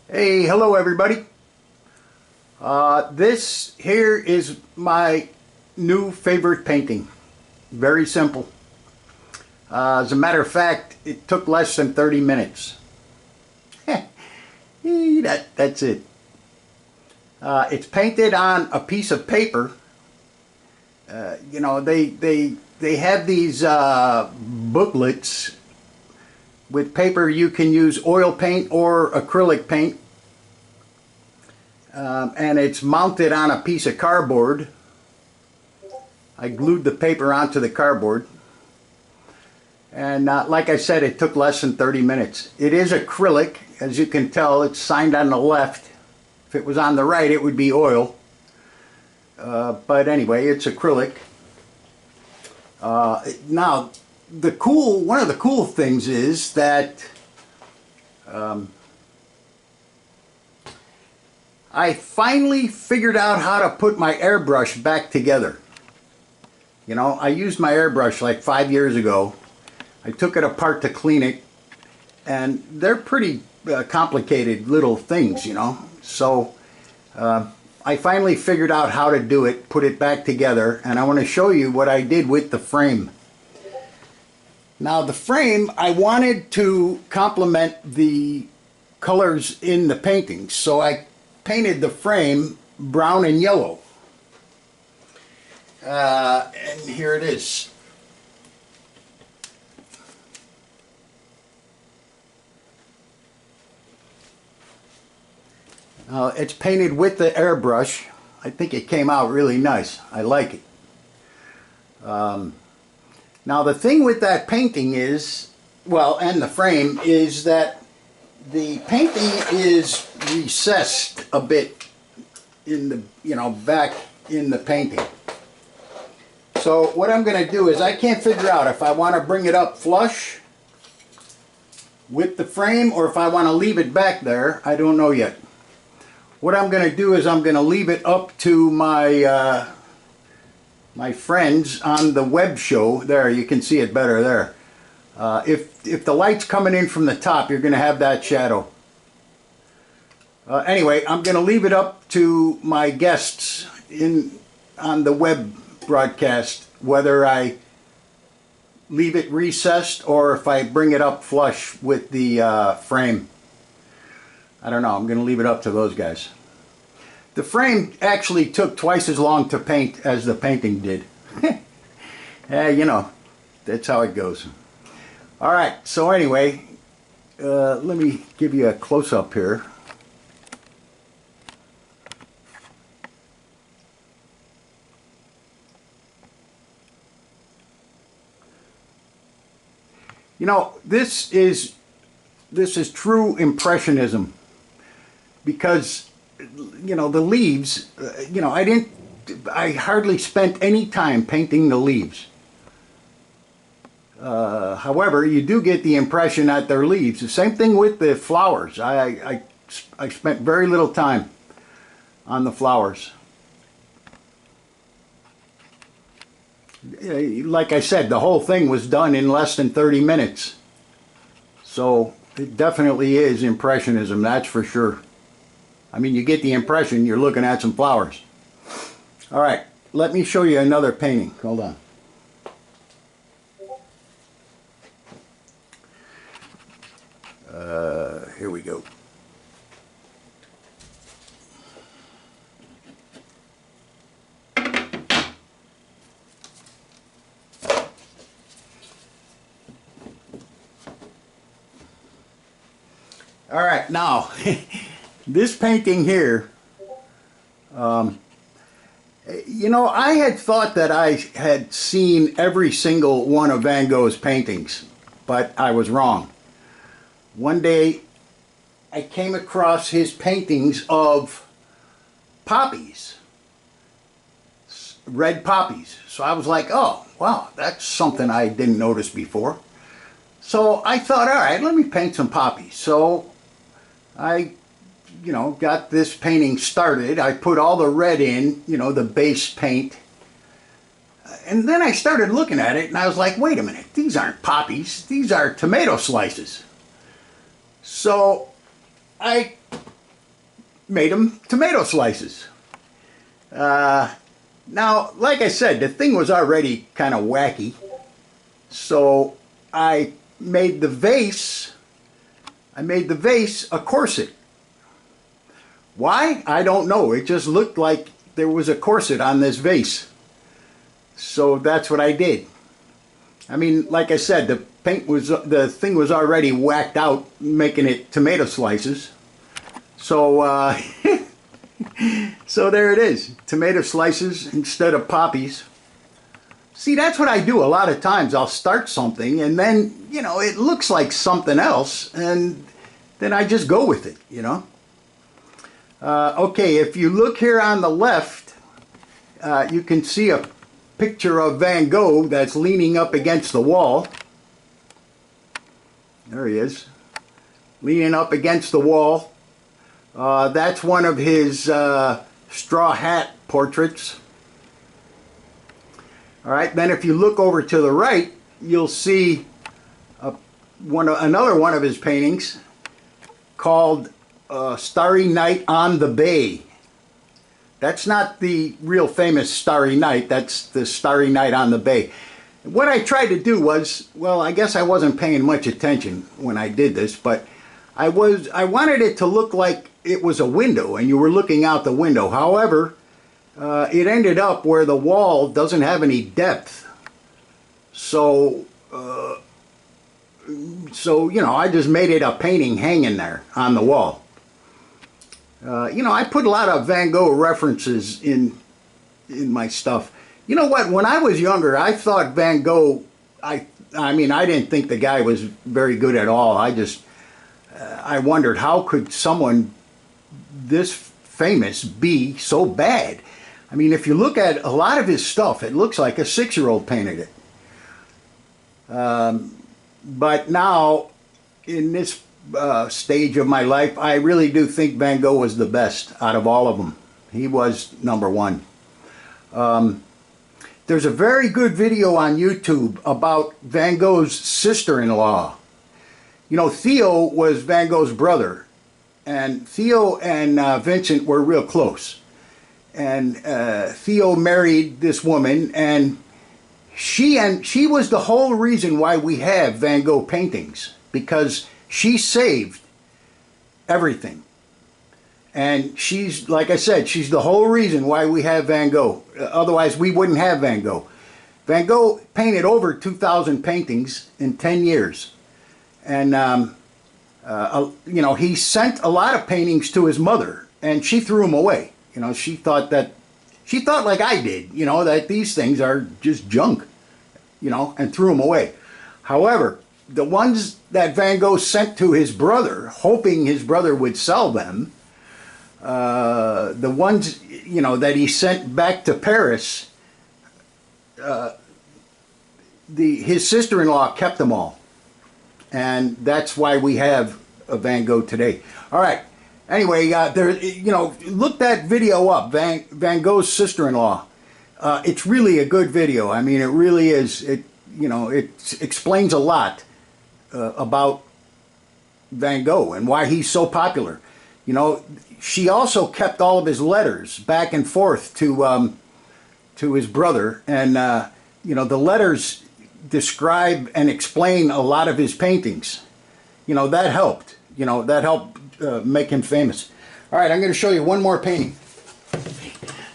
Hey, hello everybody. This here is my new favorite painting. Very simple. As a matter of fact, it took less than 30 minutes. That's it. It's painted on a piece of paper. They have these booklets with paper. You can use oil paint or acrylic paint. And it's mounted on a piece of cardboard. I glued the paper onto the cardboard. And like I said, it took less than 30 minutes. It is acrylic. As you can tell, it's signed on the left. If it was on the right, it would be oil. But anyway, it's acrylic. Now, one of the cool things is that I finally figured out how to put my airbrush back together. You know, I used my airbrush like 5 years ago. I took it apart to clean it, and they're pretty complicated little things, you know. So I finally figured out how to do it, put it back together, and I want to show you what I did with the frame. Now the frame, I wanted to complement the colors in the paintings, so I painted the frame brown and yellow. And here it is. It's painted with the airbrush. I think it came out really nice. I like it. Now the thing with that painting is, well, and the frame, is that the painting is recessed a bit in the, back in the painting. So what I'm going to do is, I can't figure out if I want to bring it up flush with the frame or if I want to leave it back there. I don't know yet. What I'm going to do is I'm going to leave it up to my my friends on the web show. There, you can see it better there. If the light's coming in from the top, you're going to have that shadow. Anyway, I'm going to leave it up to my guests on the web broadcast whether I leave it recessed or if I bring it up flush with the frame. I don't know. I'm going to leave it up to those guys. The frame actually took twice as long to paint as the painting did. That's how it goes. Alright, so anyway, let me give you a close-up here. You know, this is true impressionism, because the leaves, I hardly spent any time painting the leaves. However, you do get the impression that they're leaves. The same thing with the flowers. I spent very little time on the flowers. Like I said, the whole thing was done in less than 30 minutes. So it definitely is impressionism, that's for sure. I mean, you get the impression you're looking at some flowers. All right, let me show you another painting. Hold on. Here we go. All right, now this painting here, I had thought that I had seen every single one of Van Gogh's paintings, but I was wrong. One day I came across his paintings of poppies, red poppies. So I was like, oh, wow, that's something I didn't notice before. So I thought, all right, let me paint some poppies. So I, got this painting started. I put all the red in, the base paint. And then I started looking at it and I was like, wait a minute, these aren't poppies, these are tomato slices. So I made them tomato slices. Now, like I said, the thing was already kind of wacky, so I made the vase a corset. Why? I don't know. It just looked like there was a corset on this vase. So that's what I did. I mean, like I said, the thing was already whacked out, making it tomato slices. So so there it is. Tomato slices instead of poppies. See, that's what I do a lot of times. I'll start something and then, you know, it looks like something else and then I just go with it, you know. Okay, if you look here on the left, you can see a picture of Van Gogh that's leaning up against the wall. There he is, leaning up against the wall. That's one of his straw hat portraits. All right, then if you look over to the right, you'll see another one of his paintings called Starry Night on the Bay. That's not the real famous Starry Night, that's the Starry Night on the Bay. What I tried to do was, well, I guess I wasn't paying much attention when I did this, but I wanted it to look like it was a window and you were looking out the window. However, it ended up where the wall doesn't have any depth. So you know, I just made it a painting hanging there on the wall. You know, I put a lot of Van Gogh references in my stuff. You know what? When I was younger, I thought Van Gogh, I mean, I didn't think the guy was very good at all. I wondered, how could someone this famous be so bad? I mean, if you look at a lot of his stuff, it looks like a 6-year-old painted it. But now, in this stage of my life, I really do think Van Gogh was the best out of all of them. He was number one. There's a very good video on YouTube about Van Gogh's sister-in-law. You know, Theo was Van Gogh's brother, and Theo and Vincent were real close. And Theo married this woman, and she was the whole reason why we have Van Gogh paintings, because she saved everything. And she's, like I said, she's the whole reason why we have Van Gogh. Otherwise, we wouldn't have Van Gogh. Van Gogh painted over 2,000 paintings in 10 years. And, you know, he sent a lot of paintings to his mother, and she threw them away. You know, she thought like I did, you know, that these things are just junk, you know, and threw them away. However, the ones that Van Gogh sent to his brother, hoping his brother would sell them, the ones, you know, that he sent back to Paris, his sister-in-law kept them all. And that's why we have a Van Gogh today. All right. Anyway, you know, look that video up, Van Gogh's sister-in-law. It's really a good video. I mean, it really is. You know, it explains a lot about Van Gogh and why he's so popular. You know, she also kept all of his letters back and forth to his brother, and you know, the letters describe and explain a lot of his paintings. You know, that helped. You know, that helped make him famous. All right, I'm going to show you one more painting.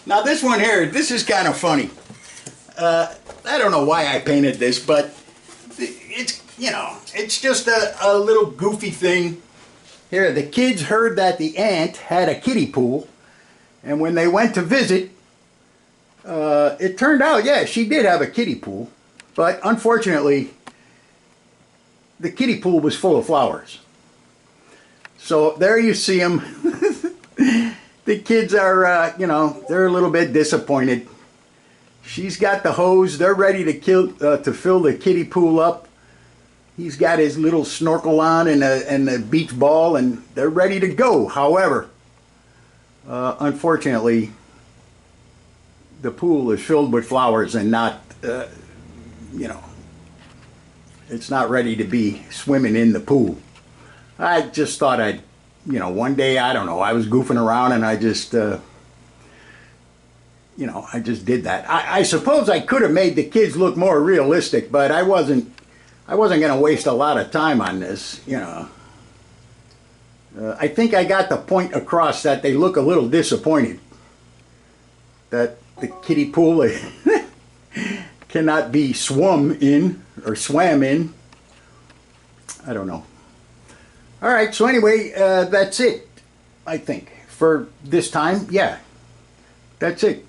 Now this one here, this is kind of funny. I don't know why I painted this, but it's, you know, it's just a little goofy thing. Here, the kids heard that the aunt had a kiddie pool, and when they went to visit, it turned out, yeah, she did have a kiddie pool, but unfortunately, the kiddie pool was full of flowers. So there you see them. The kids are, you know, they're a little bit disappointed. She's got the hose. They're ready to fill the kiddie pool up. He's got his little snorkel on and a beach ball, and they're ready to go. However, unfortunately, the pool is filled with flowers and not, you know, it's not ready to be swimming in the pool. I just thought I'd you know, one day, I don't know, I was goofing around and I just, you know, I just did that. I suppose I could have made the kids look more realistic, but I wasn't going to waste a lot of time on this, you know. I think I got the point across that they look a little disappointed that the kiddie pool cannot be swum in or swam in. I don't know. All right, so anyway, that's it, I think, for this time. Yeah, that's it.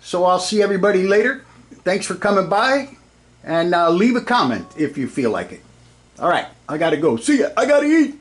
So I'll see everybody later. Thanks for coming by, and leave a comment if you feel like it. All right, I gotta go. See ya. I gotta eat.